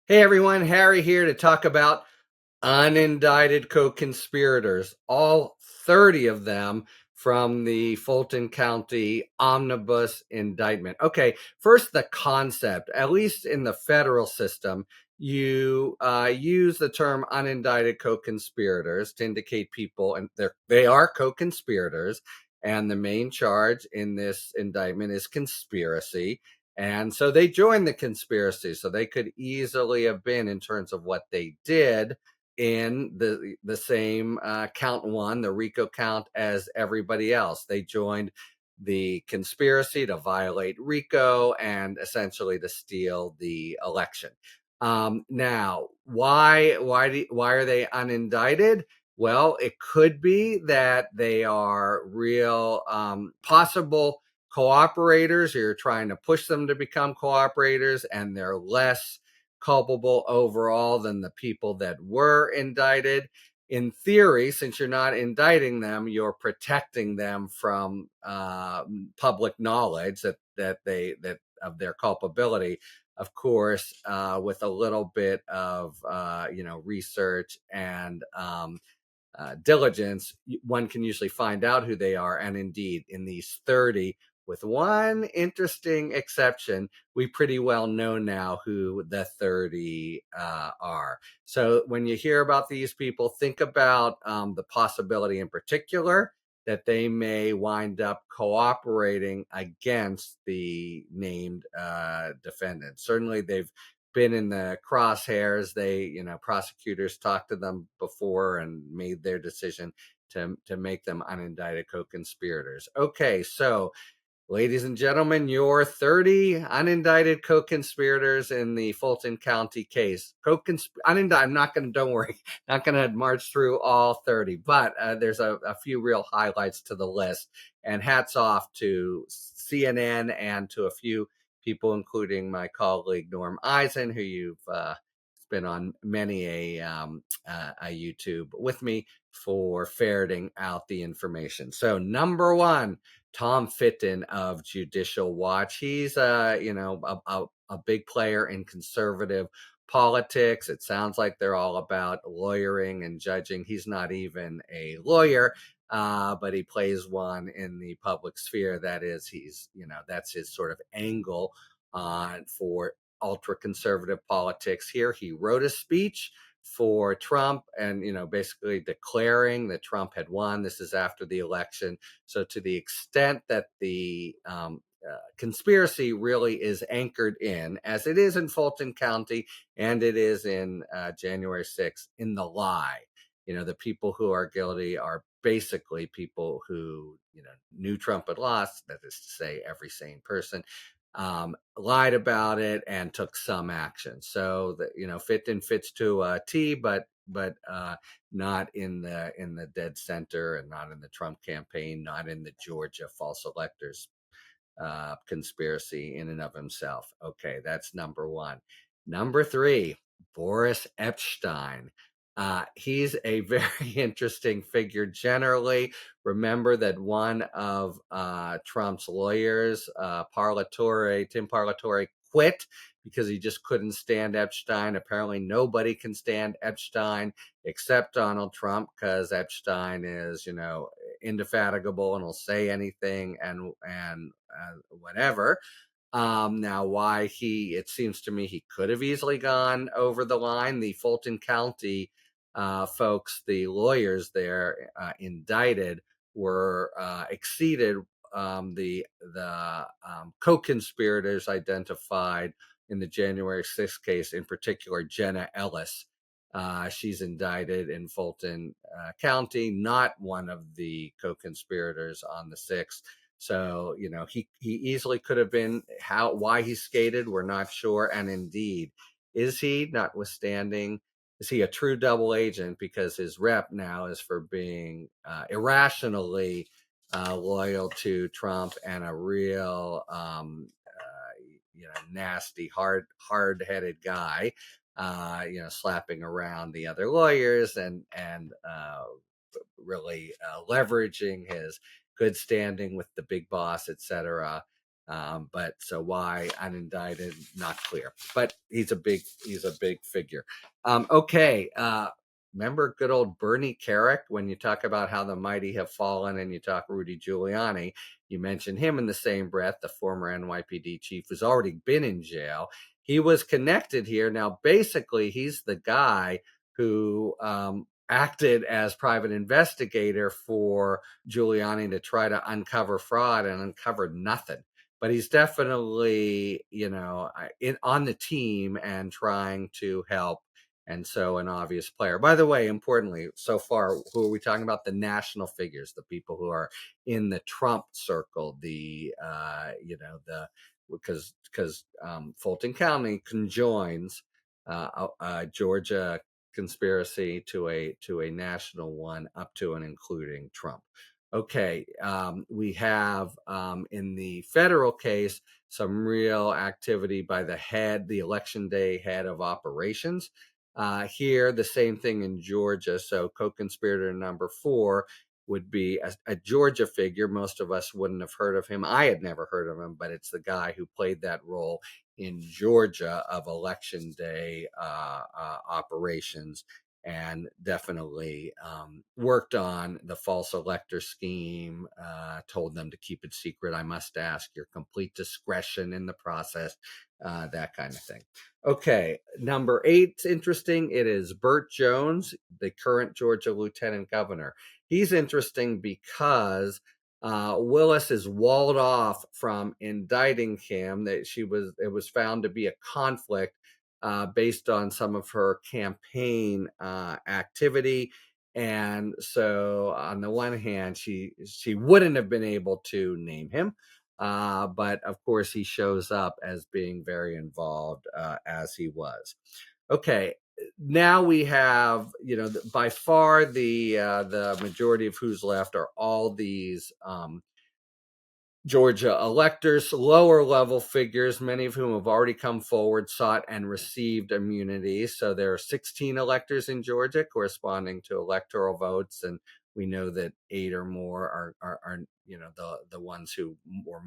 Hey everyone, Harry here to talk about unindicted co-conspirators, all 30 of them from the Fulton County omnibus indictment. Okay, first the concept. At least in the federal system, you use the term unindicted co-conspirators to indicate people, and they are co-conspirators, and the main charge in this indictment is conspiracy. And so they joined the conspiracy. So they could easily have been, in terms of what they did, in the same count one, the RICO count, as everybody else. They joined the conspiracy to violate RICO and essentially to steal the election. Now, why are they unindicted? Well, it could be that they are real possible cooperators. You're trying to push them to become cooperators, and they're less culpable overall than the people that were indicted. In theory, since you're not indicting them, you're protecting them from public knowledge that of their culpability. Of course, with a little bit of research and diligence, one can usually find out who they are. And indeed, in these 30, with one interesting exception, we pretty well know now who the 30 are. So when you hear about these people, think about the possibility in particular that they may wind up cooperating against the named defendants. Certainly, they've been in the crosshairs. Prosecutors talked to them before and made their decision to make them unindicted co-conspirators. Okay, so ladies and gentlemen, your 30 unindicted co-conspirators in the Fulton County case. Unindicted, I'm not going to, don't worry, not going to march through all 30, but there's a few real highlights to the list. And hats off to CNN and to a few people, including my colleague Norm Eisen, who you've been on many a YouTube with me for ferreting out the information. So number one, Tom Fitton of Judicial Watch. He's a big player in conservative politics. It sounds like they're all about lawyering and judging. He's not even a lawyer, but he plays one in the public sphere. That is, that's his sort of angle for ultra conservative politics here. He wrote a speech for Trump and, basically declaring that Trump had won. This is after the election. So to the extent that the conspiracy really is anchored in, as it is in Fulton County and it is in January 6th, in the lie. The people who are guilty are basically people who, knew Trump had lost, that is to say, every sane person, lied about it and took some action. So that, Fitton fits to a T, but not in the dead center, and not in the Trump campaign, not in the Georgia false electors conspiracy in and of himself. Okay, that's number one. Number three, Boris Epshteyn. He's a very interesting figure generally. Remember that one of Trump's lawyers, Tim Parlatore, quit because he just couldn't stand Epstein. Apparently, nobody can stand Epstein except Donald Trump, because Epstein is, indefatigable and will say anything and whatever. Now, why it seems to me he could have easily gone over the line. The Fulton County folks, the lawyers there indicted, were exceeded the co-conspirators identified in the January 6th case, in particular Jenna Ellis. She's indicted in Fulton County, not one of the co-conspirators on the 6th. So, he easily could have been. Why he skated, we're not sure. And indeed, is he, notwithstanding, is he a true double agent? Because his rep now is for being irrationally loyal to Trump and a real, nasty, hard-headed guy, slapping around the other lawyers and really leveraging his good standing with the big boss, etc., But so why unindicted, not clear. But he's a big figure. Okay. Remember good old Bernie Kerik, when you talk about how the mighty have fallen and you talk Rudy Giuliani, you mention him in the same breath, the former NYPD chief who's already been in jail. He was connected here. Now, basically, he's the guy who acted as private investigator for Giuliani to try to uncover fraud and uncovered nothing. But he's definitely, on the team and trying to help. And so an obvious player. By the way, importantly, so far, who are we talking about? The national figures, the people who are in the Trump circle, because Fulton County conjoins Georgia conspiracy to a national one up to and including Trump. Okay, we have in the federal case some real activity by the election day head of operations. Here, the same thing in Georgia. So co-conspirator number 4 would be a Georgia figure. Most of us wouldn't have heard of him. I had never heard of him, but it's the guy who played that role in Georgia of election day operations, and definitely worked on the false elector scheme, told them to keep it secret. I must ask your complete discretion in the process, that kind of thing. Okay, number 8's interesting. It is Burt Jones, the current Georgia lieutenant governor. He's interesting because Willis is walled off from indicting him. It was found to be a conflict based on some of her campaign activity. And so on the one hand, she wouldn't have been able to name him. But of course, he shows up as being very involved, as he was. Okay, now we have, by far the majority of who's left are all these Georgia electors, lower level figures, many of whom have already come forward, sought and received immunity. So there are 16 electors in Georgia corresponding to electoral votes. And we know that 8 or more are the ones who were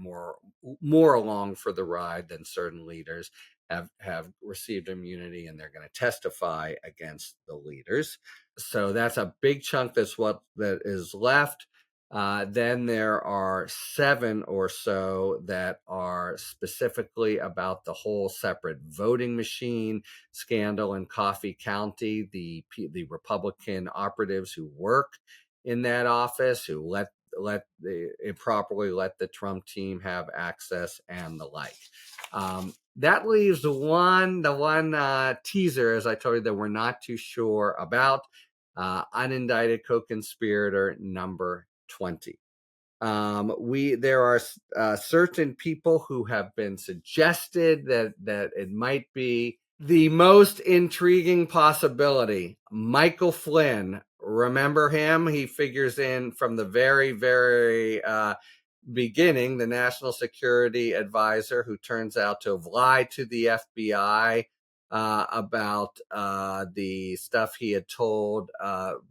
more along for the ride than certain leaders have received immunity, and they're going to testify against the leaders. So that's a big chunk. That is left. Then there are 7 or so that are specifically about the whole separate voting machine scandal in Coffee County, the Republican operatives who work in that office, who improperly let the Trump team have access, and the like. That leaves the one teaser, as I told you, that we're not too sure about, unindicted co-conspirator number 20. There are certain people who have been suggested that it might be the most intriguing possibility. Michael Flynn, remember him? He figures in from the very, very beginning, the national security advisor who turns out to have lied to the FBI about the stuff he had told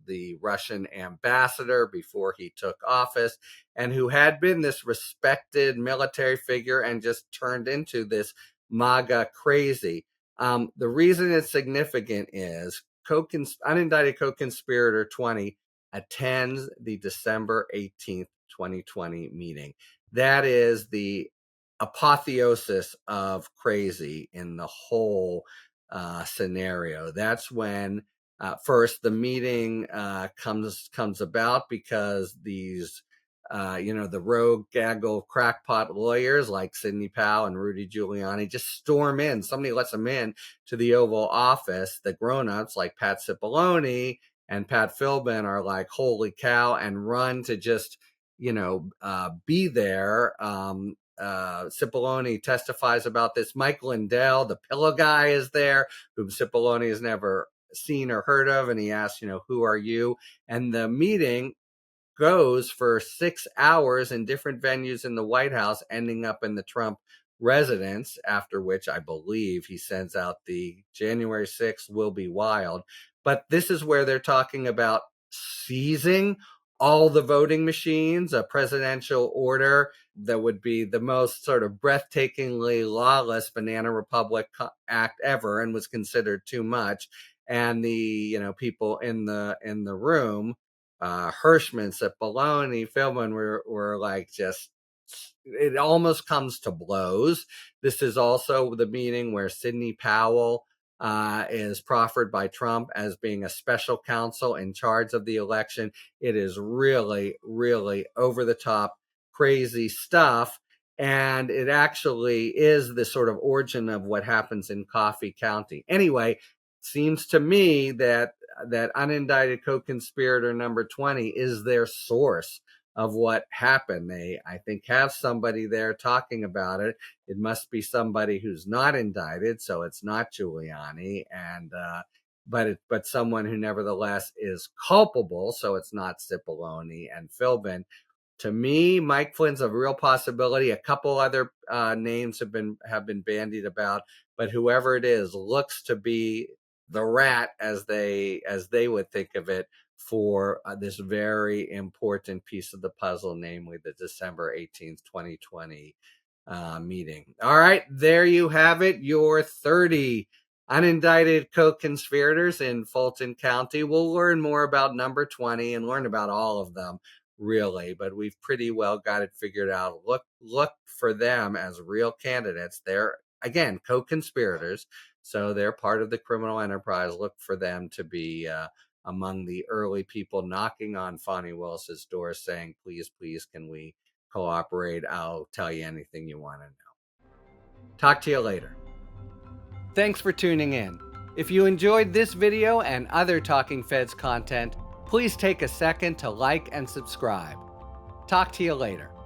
the Russian ambassador before he took office, and who had been this respected military figure and just turned into this MAGA crazy. The reason it's significant is unindicted co-conspirator 20 attends the December 18th, 2020 meeting. That is the apotheosis of crazy in the whole scenario. That's when first the meeting comes about because these the rogue gaggle crackpot lawyers like Sidney Powell and Rudy Giuliani just storm in. Somebody lets them in to the Oval Office. The grown-ups like Pat Cipollone and Pat Philbin are like, holy cow, and run to just be there. Cipollone testifies about this. Mike Lindell, the pillow guy, is there, whom Cipollone has never seen or heard of, and he asks, who are you? And the meeting goes for 6 hours in different venues in the White House, ending up in the Trump residence, after which I believe he sends out the January 6th will be wild. But this is where they're talking about seizing all the voting machines, a presidential order that would be the most sort of breathtakingly lawless banana republic act ever, and was considered too much. And the people in the room, Hirschman, Cipollone, Philbin, were like, just, it almost comes to blows. This is also the meeting where Sidney Powell is proffered by Trump as being a special counsel in charge of the election. It is really, really over the top, crazy stuff. And it actually is the sort of origin of what happens in Coffee County. Anyway, seems to me that unindicted co-conspirator number 20 is their source of what happened. They, I think, have somebody there talking about it. It must be somebody who's not indicted, so it's not Giuliani, and but someone who nevertheless is culpable, so it's not Cipollone and Philbin. To me, Mike Flynn's a real possibility. A couple other names have been bandied about, but whoever it is looks to be the rat, as they would think of it, for this very important piece of the puzzle, namely the December 18th, 2020 meeting. All right, there you have it, your 30 unindicted co-conspirators in Fulton County. We'll learn more about number 20 and learn about all of them, really, but we've pretty well got it figured out. Look for them as real candidates. They're, again, co-conspirators, so they're part of the criminal enterprise. Look for them to be among the early people knocking on Fani Willis's door saying, please, please, can we cooperate? I'll tell you anything you want to know. Talk to you later. Thanks for tuning in. If you enjoyed this video and other Talking Feds content, please take a second to like and subscribe. Talk to you later.